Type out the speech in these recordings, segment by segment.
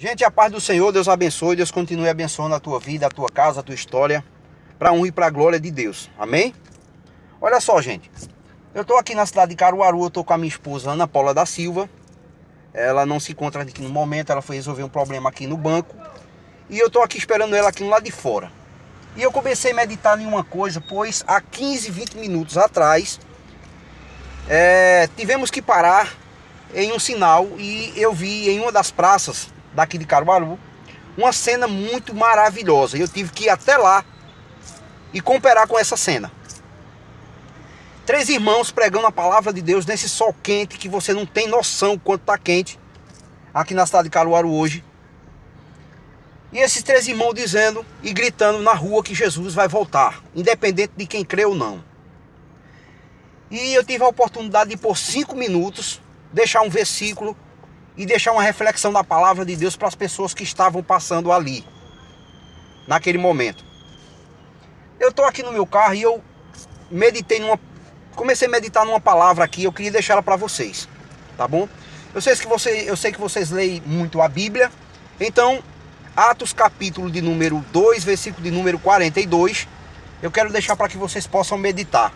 Gente, a paz do Senhor, Deus abençoe, Deus continue abençoando a tua vida, a tua casa, a tua história, para honra e para a glória de Deus, amém? Olha só, gente, eu estou aqui na cidade de Caruaru, eu estou com a minha esposa Ana Paula da Silva. Ela não se encontra aqui no momento, ela foi resolver um problema aqui no banco, e eu estou aqui esperando ela aqui no lado de fora. E eu comecei a meditar em uma coisa, pois há 15, 20 minutos atrás, tivemos que parar em um sinal, e eu vi em uma das praças daqui de Caruaru uma cena muito maravilhosa. Eu tive que ir até lá e comparar com essa cena. 3 irmãos pregando a palavra de Deus nesse sol quente que você não tem noção quanto está quente aqui na cidade de Caruaru hoje. E esses 3 irmãos dizendo e gritando na rua que Jesus vai voltar, independente de quem crê ou não. E eu tive a oportunidade de por 5 minutos deixar um versículo e deixar uma reflexão da palavra de Deus para as pessoas que estavam passando ali, naquele momento. Eu estou aqui no meu carro e eu comecei a meditar numa palavra aqui, eu queria deixar ela para vocês, tá bom? Eu sei que vocês leem muito a Bíblia, então, Atos capítulo de número 2, versículo de número 42, eu quero deixar para que vocês possam meditar.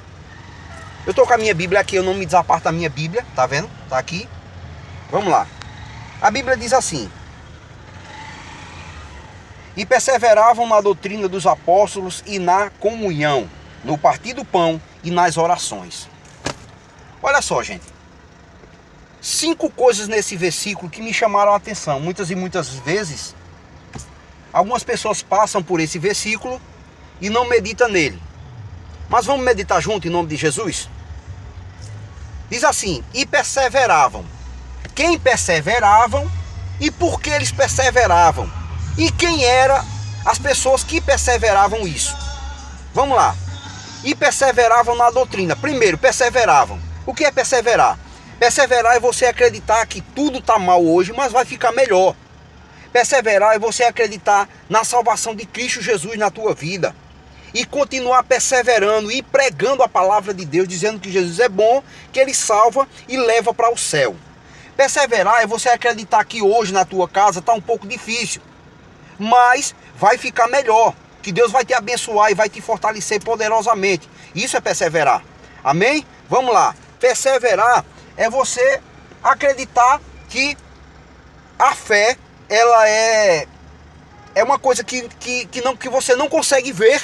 Eu estou com a minha Bíblia aqui, eu não me desaparto da minha Bíblia, tá vendo? Tá aqui. Vamos lá. A Bíblia diz assim: e perseveravam na doutrina dos apóstolos e na comunhão, no partir do pão e nas orações. Olha só, gente. 5 coisas nesse versículo que me chamaram a atenção. Muitas e muitas vezes, algumas pessoas passam por esse versículo e não meditam nele. Mas vamos meditar junto em nome de Jesus? Diz assim: e perseveravam. Quem perseveravam e por que eles perseveravam? E quem eram as pessoas que perseveravam isso? Vamos lá. E perseveravam na doutrina. Primeiro, perseveravam. O que é perseverar? Perseverar é você acreditar que tudo está mal hoje, mas vai ficar melhor. Perseverar é você acreditar na salvação de Cristo Jesus na tua vida. E continuar perseverando e pregando a palavra de Deus, dizendo que Jesus é bom, que Ele salva e leva para o céu. Perseverar é você acreditar que hoje na tua casa está um pouco difícil, mas vai ficar melhor, que Deus vai te abençoar e vai te fortalecer poderosamente. Isso é perseverar. Amém? Vamos lá. Perseverar é você acreditar que a fé, ela é uma coisa que você não consegue ver,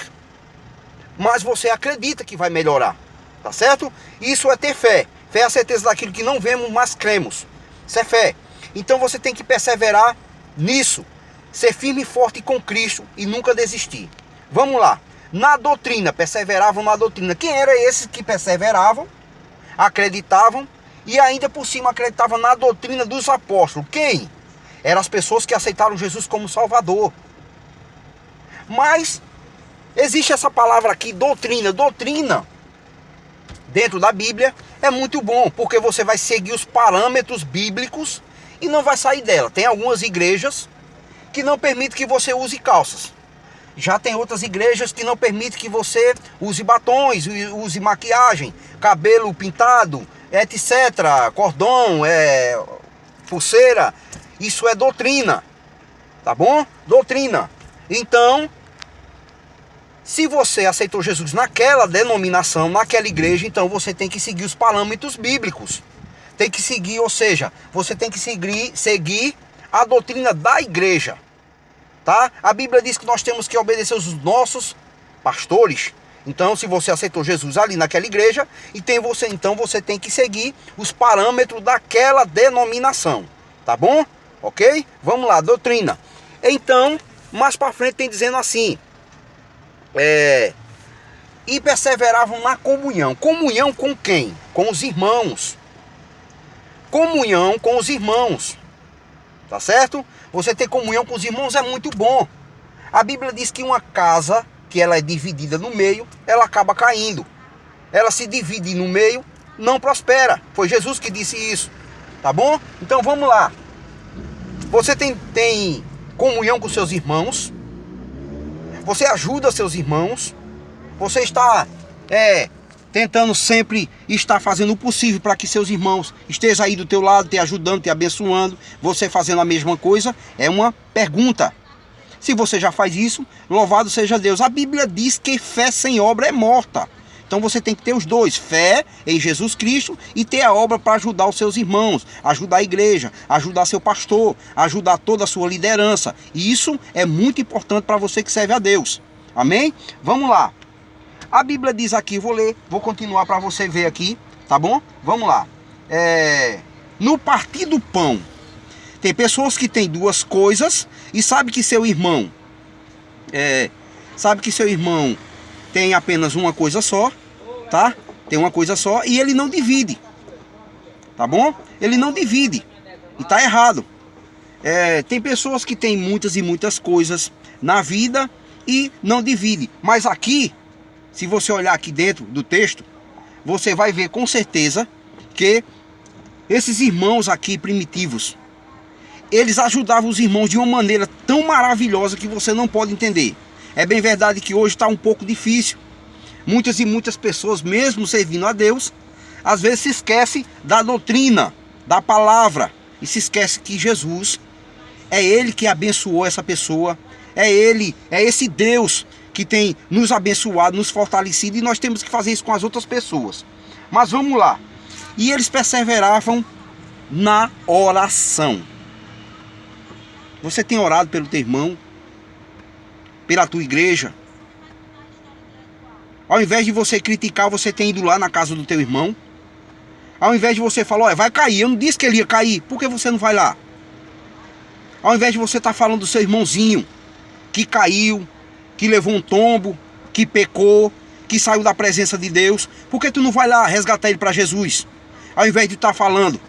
mas você acredita que vai melhorar. Tá certo? Isso é ter fé. Fé é a certeza daquilo que não vemos, mas cremos. Isso é fé. Então você tem que perseverar nisso. Ser firme e forte com Cristo e nunca desistir. Vamos lá. Na doutrina, perseveravam na doutrina. Quem eram esses que perseveravam, acreditavam e ainda por cima acreditavam na doutrina dos apóstolos? Quem? Eram as pessoas que aceitaram Jesus como Salvador. Mas existe essa palavra aqui, doutrina. Doutrina, dentro da Bíblia, é muito bom, porque você vai seguir os parâmetros bíblicos e não vai sair dela. Tem algumas igrejas que não permitem que você use calças. Já tem outras igrejas que não permitem que você use batons, use maquiagem, cabelo pintado, etc. Cordão, pulseira. Isso é doutrina. Tá bom? Doutrina. Então, se você aceitou Jesus naquela denominação, naquela igreja, então você tem que seguir os parâmetros bíblicos. Tem que seguir, ou seja, você tem que seguir a doutrina da igreja. Tá? A Bíblia diz que nós temos que obedecer os nossos pastores. Então, se você aceitou Jesus ali naquela igreja, então você tem que seguir os parâmetros daquela denominação. Tá bom? Ok? Vamos lá, doutrina. Então, mais para frente tem dizendo assim: e perseveravam na comunhão. Comunhão com quem? Com os irmãos. Comunhão com os irmãos. Tá certo? Você ter comunhão com os irmãos é muito bom. A Bíblia diz que uma casa que ela é dividida no meio, ela acaba caindo. Ela se divide no meio, não prospera. Foi Jesus que disse isso. Tá bom? Então vamos lá. Você tem comunhão com seus irmãos. Você ajuda seus irmãos. Você está tentando sempre estar fazendo o possível para que seus irmãos estejam aí do teu lado, te ajudando, te abençoando, você fazendo a mesma coisa, é uma pergunta. Se você já faz isso, louvado seja Deus. A Bíblia diz que fé sem obra é morta. Então você tem que ter os dois, fé em Jesus Cristo e ter a obra para ajudar os seus irmãos, ajudar a igreja, ajudar seu pastor, ajudar toda a sua liderança. E isso é muito importante para você que serve a Deus. Amém? Vamos lá. A Bíblia diz aqui, vou ler, vou continuar para você ver aqui, tá bom? Vamos lá. No partir do pão, tem pessoas que têm duas coisas e sabe que seu irmão tem apenas uma coisa só, tá? Tem uma coisa só e ele não divide, tá bom? Ele não divide e tá errado. Tem pessoas que têm muitas e muitas coisas na vida e não divide. Mas aqui, se você olhar aqui dentro do texto, você vai ver com certeza que esses irmãos aqui primitivos, eles ajudavam os irmãos de uma maneira tão maravilhosa que você não pode entender. É bem verdade que hoje está um pouco difícil. Muitas e muitas pessoas, mesmo servindo a Deus, às vezes se esquece da doutrina, da palavra, e se esquece que Jesus é Ele que abençoou essa pessoa, é Ele, é esse Deus que tem nos abençoado, nos fortalecido, e nós temos que fazer isso com as outras pessoas. Mas vamos lá. E eles perseveravam na oração. Você tem orado pelo teu irmão, pela tua igreja? Ao invés de você criticar, você tem ido lá na casa do teu irmão? Ao invés de você falar, olha, vai cair, eu não disse que ele ia cair, por que você não vai lá? Ao invés de você estar falando do seu irmãozinho, que caiu, que levou um tombo, que pecou, que saiu da presença de Deus, por que tu não vai lá resgatar ele para Jesus? Ao invés de estar falando,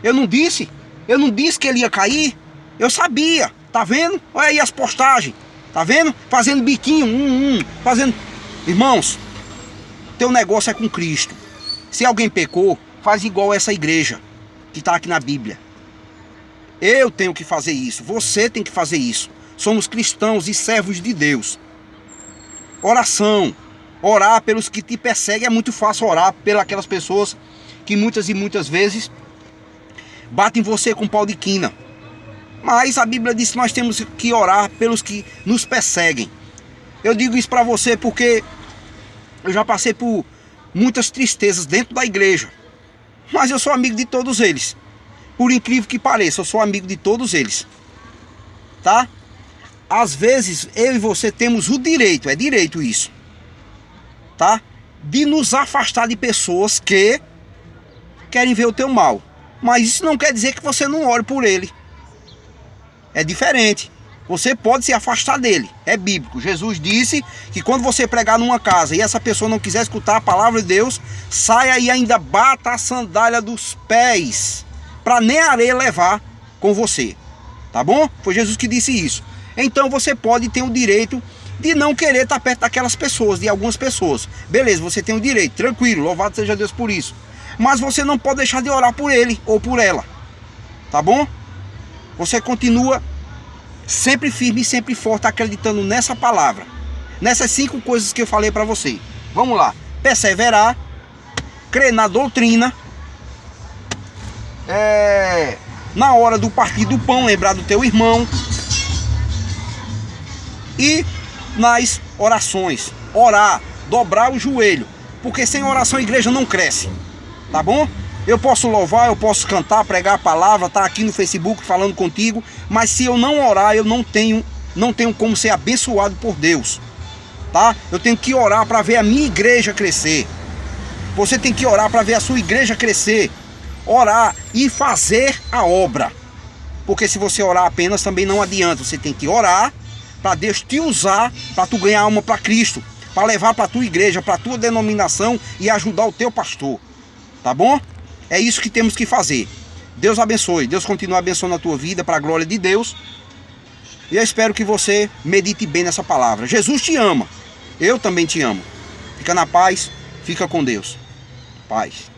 eu não disse que ele ia cair, eu sabia, tá vendo? Olha aí as postagens, tá vendo? Fazendo biquinho, fazendo... Irmãos, teu negócio é com Cristo. Se alguém pecou, faz igual essa igreja que está aqui na Bíblia. Eu tenho que fazer isso, você tem que fazer isso. Somos cristãos e servos de Deus. Oração. Orar pelos que te perseguem é muito fácil. Orar pelas pessoas que muitas e muitas vezes batem você com pau de quina. Mas a Bíblia diz que nós temos que orar pelos que nos perseguem. Eu digo isso para você porque eu já passei por muitas tristezas dentro da igreja. Mas eu sou amigo de todos eles. Por incrível que pareça, eu sou amigo de todos eles. Tá? Às vezes eu e você temos o direito, é direito isso, tá? De nos afastar de pessoas que querem ver o teu mal. Mas isso não quer dizer que você não ore por ele. É diferente. Você pode se afastar dele. É bíblico. Jesus disse que quando você pregar numa casa e essa pessoa não quiser escutar a palavra de Deus, saia e ainda bata a sandália dos pés, para nem a areia levar com você. Tá bom? Foi Jesus que disse isso. Então você pode ter o direito de não querer estar perto daquelas pessoas, de algumas pessoas. Beleza, você tem o direito, tranquilo, louvado seja Deus por isso. Mas você não pode deixar de orar por ele ou por ela. Tá bom? Você continua sempre firme e sempre forte, acreditando nessa palavra. Nessas 5 coisas que eu falei para você. Vamos lá. Perseverar, crer na doutrina, na hora do partir do pão, lembrar do teu irmão. E nas orações, orar, dobrar o joelho, porque sem oração a igreja não cresce, tá bom? Eu posso louvar, eu posso cantar, pregar a palavra, estar aqui no Facebook falando contigo, mas se eu não orar, eu não tenho como ser abençoado por Deus, tá? Eu tenho que orar para ver a minha igreja crescer. Você tem que orar para ver a sua igreja crescer, orar e fazer a obra, porque se você orar apenas também não adianta. Você tem que orar para Deus te usar, para tu ganhar alma para Cristo, para levar para a tua igreja, para a tua denominação e ajudar o teu pastor, tá bom? É isso que temos que fazer. Deus abençoe, Deus continue abençoando a tua vida para a glória de Deus. E eu espero que você medite bem nessa palavra. Jesus te ama, eu também te amo. Fica na paz, fica com Deus. Paz.